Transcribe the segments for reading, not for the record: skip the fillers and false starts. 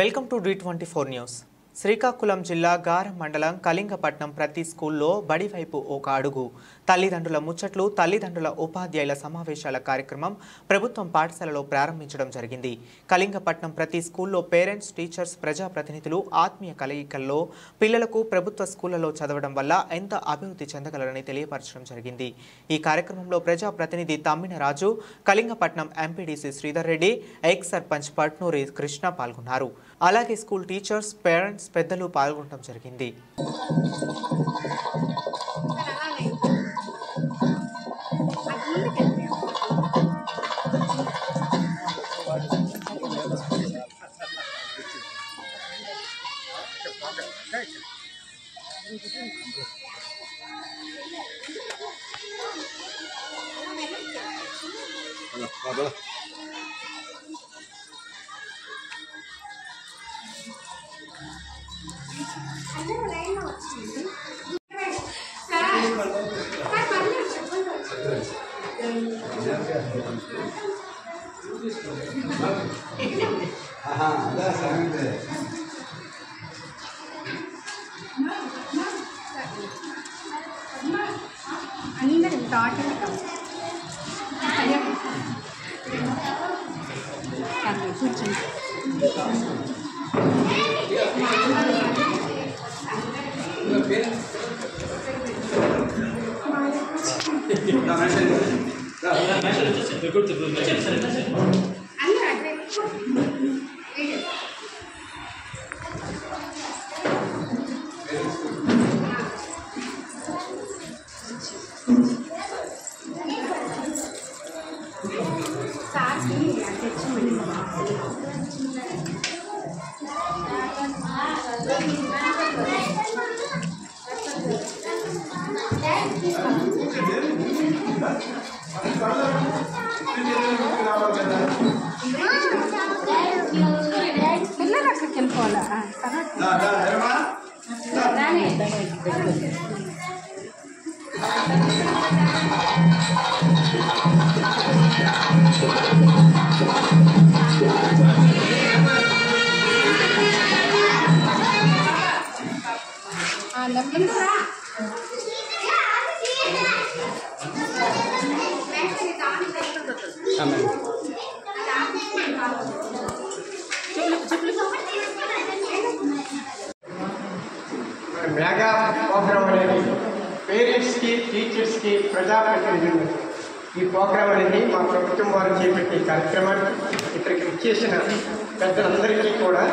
Welcome to D24 news. Srikakulam జిల్లా గారం మండలం కళింగపట్నం ప్రతి స్కూల్లో బడి వైపు ఒక అడుగు తల్లిదండ్రుల ముచ్చట్లు తల్లిదండ్రుల ఉపాధ్యాయుల సమావేశాల కార్యక్రమం ప్రభుత్వం పాఠశాలలో ప్రారంభించడం జరిగింది. కళింగపట్నం ప్రతి స్కూల్లో పేరెంట్స్, టీచర్స్, ప్రజాప్రతినిధులు ఆత్మీయ కలయికల్లో పిల్లలకు ప్రభుత్వ స్కూళ్లలో చదవడం వల్ల ఎంత అభివృద్ధి చెందగలరని తెలియపరచడం జరిగింది. ఈ కార్యక్రమంలో ప్రజాప్రతినిధి తమ్మిన రాజు, కళింగపట్నం ఎంపీడీసీ శ్రీధర్ రెడ్డి, ఎక్స్ సర్పంచ్ పట్నూరి కృష్ణ పాల్గొన్నారు. అలాగే స్కూల్ టీచర్స్, పేరెంట్స్, పెద్దలు పాల్గొనడం జరిగింది. మెగా ప్రోగ్రామ్ అనేది పేరెంట్స్కి, టీచర్స్కి, ప్రజాప్రతినిధులు ఈ ప్రోగ్రాం అనేది మా ప్రభుత్వం వారు చేపట్టే కార్యక్రమానికి ఇక్కడికి ఇచ్చేసిన పెద్దలందరికీ కూడా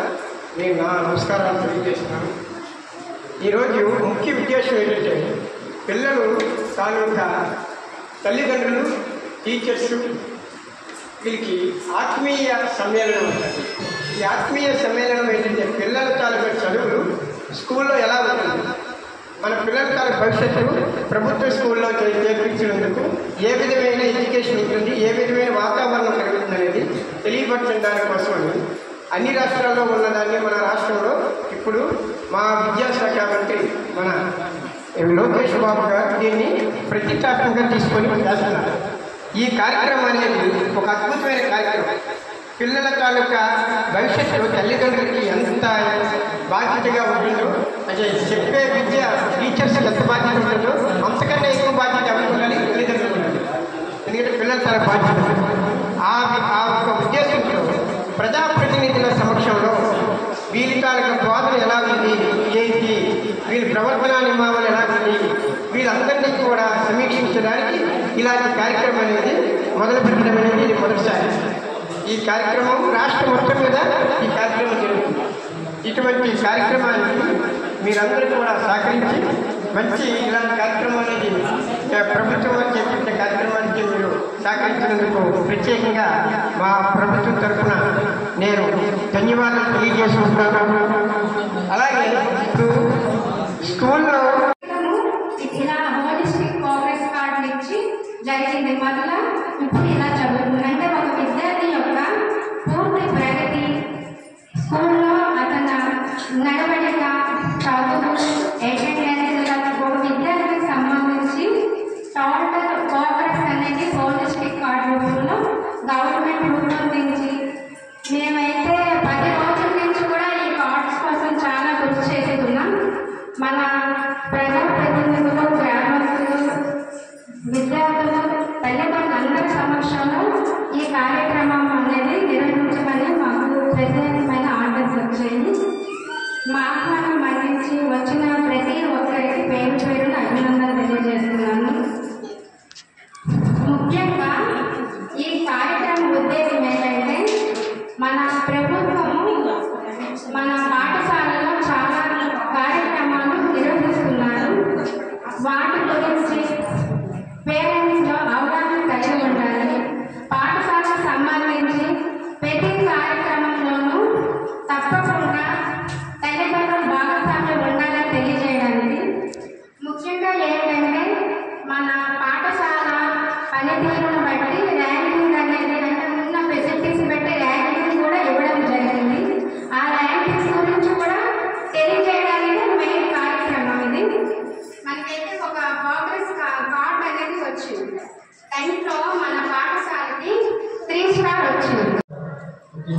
నేను నా నమస్కారాలు తెలియజేస్తున్నాను. ఈరోజు ముఖ్య ఉద్దేశం ఏంటంటే పిల్లలు తాలూకా తల్లిదండ్రులు, టీచర్స్ వీరికి ఆత్మీయ సమ్మేళనం ఉంటుంది. ఈ ఆత్మీయ సమ్మేళనం ఏంటంటే పిల్లల తాలూకా చదువులు స్కూల్లో ఎలా ఉంటుంది, మన పిల్లల తాలూకా భవిష్యత్తు ప్రభుత్వ స్కూల్లో చేర్పించినందుకు ఏ విధమైన ఎడ్యుకేషన్ ఉంటుంది, ఏ విధమైన వాతావరణం కలుగుతుంది అనేది తెలియపరచడం దానికోసమని అన్ని రాష్ట్రాల్లో ఉన్నదాన్ని మన రాష్ట్రంలో ఇప్పుడు మా విద్యాశాఖ మంత్రి మన లోకేష్ బాబు గారు దీన్ని ప్రతిష్టాత్మకంగా తీసుకొని చేస్తున్నారు. ఈ కార్యక్రమం అనేది ఒక అద్భుతమైన కార్యక్రమం. పిల్లల తాలూకా భవిష్యత్తు తల్లిదండ్రులకి ఎంత బాధ్యతగా ఉంటుందో, అంటే చెప్పే విద్య టీచర్స్ ఎంత బాధ్యత ఉంటుందో అంతకన్నా ఎక్కువ బాధ్యత ఎవరికి ఉండాలి, తల్లిదండ్రులు ఉండాలి. ఎందుకంటే పిల్లల తన బాధ్యత. ఆ ఒక ఉద్దేశంతో ప్రజాప్రతినిధుల సమక్షంలో వీరి తాలూకా బోధన ఎలా ఉంది, ఏంటి, వీరి ప్రవర్తన నియమాలు ఎలా ఉంది, వీళ్ళందరినీ కూడా సమీక్షించడానికి ఇలాంటి కార్యక్రమం అనేది మొదలుపెట్టడం అనేది ఇది మొదటిసారి. ఈ కార్యక్రమం రాష్ట్రం మొత్తం మీద ఈ కార్యక్రమం జరుగుతుంది. ఇటువంటి కార్యక్రమానికి మీరందరూ కూడా సహకరించి మంచి ఇలాంటి కార్యక్రమం అనేది ప్రభుత్వం చేపట్టే కార్యక్రమానికి మీరు సహకరించినందుకు ప్రత్యేకంగా మా ప్రభుత్వం తరఫున నేను ధన్యవాదాలు తెలియజేసుకుంటున్నాను. అలాగే ఇప్పుడు స్కూల్లో జరిగింది. మొదల ఇప్పుడు ఇలా జరుగుతుంది అంటే ఒక విద్యార్థి యొక్క పూర్తి ప్రగతి స్కూల్లో అతను నడవడిక, చదువు, అటెండెన్స్ ఒక విద్యార్థికి సంబంధించి టోటల్ ప్రోగ్రెస్ అనేది హోలిస్టిక్ కార్డు రూపంలో గవర్నమెంట్ రూపొందించి మేమైతే 10 రోజుల నుంచి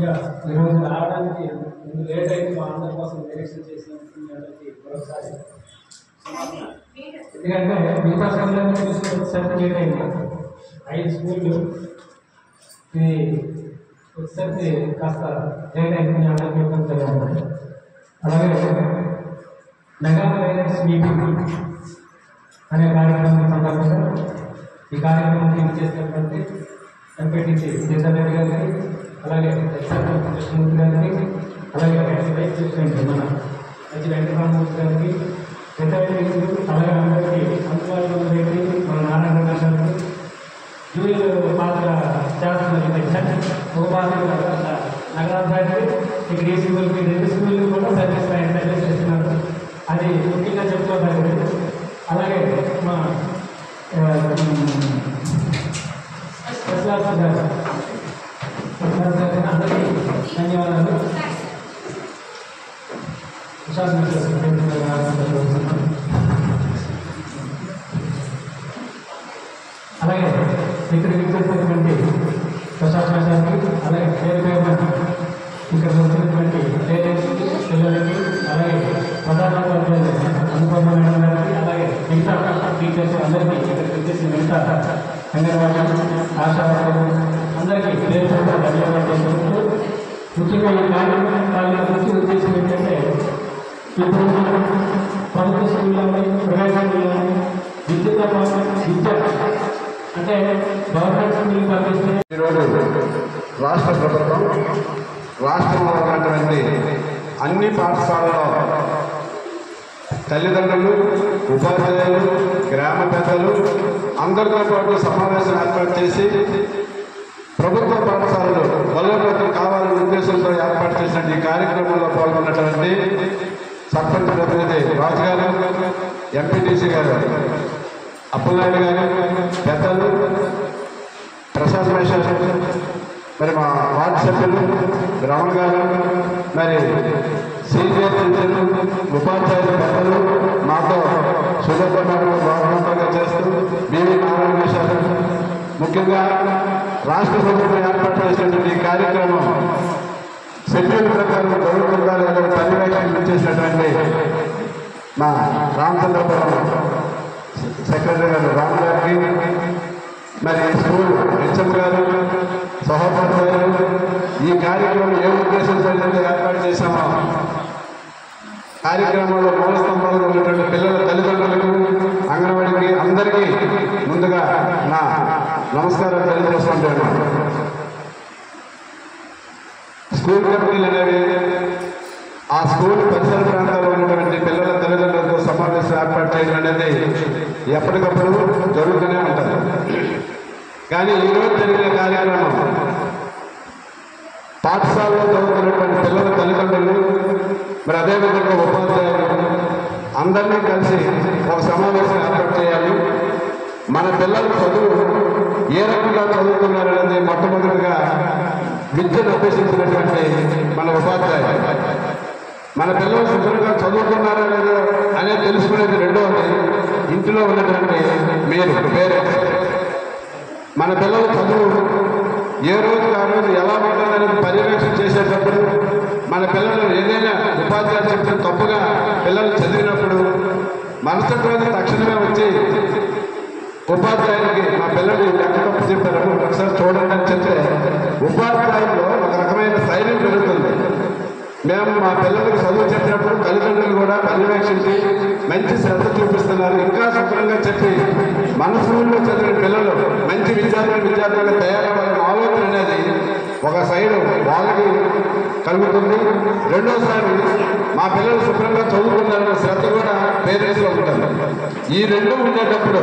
ముఖ్యంగా ఈరోజు రావడానికి ముందు లేట్ అయితే మా అందరి కోసం నిరీక్షణ చేసినందుకు మీ అందరికీ మరొకసారి ఎందుకంటే మిగతా స్కూళ్ళని చూసి లేట్ అయింది 5 స్కూళ్ళు ఇది వచ్చేసరికి కాస్త లేట్ అయింది మీ అందరికీ తెలియాలి. అలాగే మెగా పేరెంట్స్ మీటింగ్ అనే కార్యక్రమం సందర్భంగా ఈ కార్యక్రమం చేసినటువంటి ఎంపీటీసీ సీతారెడ్డి గారికి, అలాగే కృష్ణమూర్తి గారికి, అలాగే వైస్ ప్రెసిడెంట్ మన వెంకటరామూర్తి గారికి, అలాగే అందరికీ అందుబాటులో రెడ్డి, మన నారాయణ గారికి, జూనియర్ పాత్ర చేస్తున్న ఒక పాత్ర నగరానికి ఇక్కడ ఈ స్కూల్కి 2 స్కూళ్ళు కూడా సర్వీస్ చేస్తున్నారు. అది ముఖ్యంగా చెప్పుకోవాలి. అలాగే మా అందరికీ ధన్యవాదాలు. అలాగే ఇక్కడ విచ్చేసినటువంటి ప్రశాసన గారికి, అలాగే ఇక్కడ వచ్చినటువంటి పేరెంట్స్కి, పిల్లలకి, అలాగే ప్రధానోపాధ్యాయులు అనుపమ మేడం గారికి, అలాగే మిగతా టీచర్స్ అందరికీ ఇక్కడికి వచ్చేసిన మిగతా అంగన్వాడీ ఆశావాదులు అందరికీ పేరు ధన్యవాదాలు చేసుకుంటూ, ముఖ్యంగా ఈ కార్యక్రమం ముఖ్య ఉద్దేశం ఏంటంటే ఇప్పుడు ప్రభుత్వ స్కూళ్ళని, ప్రైవేట్ స్కూళ్ళని విద్యతో పాటు విద్య అంటే గవర్నమెంట్ స్కూల్ పంపిస్తే ఈరోజు రాష్ట్ర ప్రభుత్వం రాష్ట్రంలో ఉన్నటువంటి అన్ని పాఠశాలలో తల్లిదండ్రులు, ఉపాధ్యాయులు, గ్రామ పెద్దలు అందరితో పాటు సమావేశం ఏర్పాటు చేసి ప్రభుత్వ పాఠశాలలు బలోపేతం కావాలనే ఉద్దేశంతో ఏర్పాటు చేసిన ఈ కార్యక్రమంలో పాల్గొన్నటువంటి సర్పంచ్ ప్రతినిధి రాజు గారు, ఎంపీటీసీ గారు అప్పలనాయుడు గారు, పెద్దలు, ప్రసాద్ మేషర్, మరి మా వార్డు సభ్యులు రమణ గారు, మరి సీనియర్ టీచర్లు, ఉపాధ్యాయులు పెద్దలు మాతో సులభంగా చేస్తూ బీవీ నారాయణ మేషర్, ముఖ్యంగా రాష్ట్ర ప్రభుత్వం ఏర్పాటు చేసినటువంటి ఈ కార్యక్రమం షెడ్యూల్ ప్రకారం జరుగుతుందా లేదా పర్యవేక్షణ చేసినటువంటి మా రామచంద్రపురం సెక్రటరీ గారు రామ్ గారికి, మరి స్కూల్ హెచ్ఎం గారు, సహోపాధ్యాయులు ఈ కార్యక్రమం ఏ ఉద్దేశంతో ఏర్పాటు చేశామో కార్యక్రమంలో మూల స్తంభాలు ఉన్నటువంటి పిల్లల తల్లిదండ్రులకు, అంగన్వాడికి అందరికీ ముందుగా నా నమస్కారం తెలియజేస్తుంటాను. స్కూల్ కమిటీలు అనేవి ఆ స్కూల్ పరిసర ప్రాంతాల్లో ఉన్నటువంటి పిల్లల తల్లిదండ్రులతో సమావేశం ఏర్పాటు చేయడం అనేది ఎప్పటికప్పుడు జరుగుతూనే ఉంటుంది. కానీ ఈరోజు జరిగిన కార్యక్రమం పాఠశాలలో చదువుతున్నటువంటి పిల్లల తల్లిదండ్రులు, మరి అదేవిధంగా ఉపాధ్యాయులు అందరినీ కలిసి ఒక సమావేశం ఏర్పాటు చేయాలి. మన పిల్లల చదువు ఏ రకంగా చదువుతున్నారనేది మొట్టమొదటిగా విద్యను అభ్యసించినటువంటి మన ఉపాధ్యాయులు, మన పిల్లలు శుభ్రంగా చదువుతున్నారా లేదా అనేది తెలుసుకునేది రెండవది ఇంటిలో ఉన్నటువంటి మీరు పేరెంట్స్. మన పిల్లల చదువు ఏ రోజు ఆ రోజు ఎలా ఉంటుందనేది పర్యవేక్షణ చేసేటప్పుడు మన పిల్లలు ఏదైనా ఉపాధ్యాయులు చెప్తే తప్పుగా పిల్లలు చదివినప్పుడు మరుసటి రోజు తక్షణమే వచ్చి ఉపాధ్యాయునికి మా పిల్లలు లెక్క తప్పు చెప్పారు ఒకసారి చూడండి అని చెప్తే ఉపాధ్యాయుల్లో ఒక రకమైన ధైర్యం పెరుగుతుంది. మేము మా పిల్లలకు చదువు చెప్పినప్పుడు తల్లిదండ్రులు కూడా పర్యవేక్షించి మంచి శ్రద్ధ చూపిస్తున్నారు, ఇంకా శుభ్రంగా చెప్పి మన స్కూల్లో చదివిన పిల్లలు మంచి విద్యార్థులుగా తయారవ్వాలనే ఆలోచన అనేది ఒక సైడు వాళ్ళకి కలుగుతుంది. రెండోసారి మా పిల్లలు శుభ్రంగా చదువుకున్నారనే శ్రద్ధ కూడా పేరెంట్స్లో ఉంటుంది. ఈ రెండు ఉండేటప్పుడు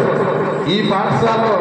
ఈ పాఠశాలలో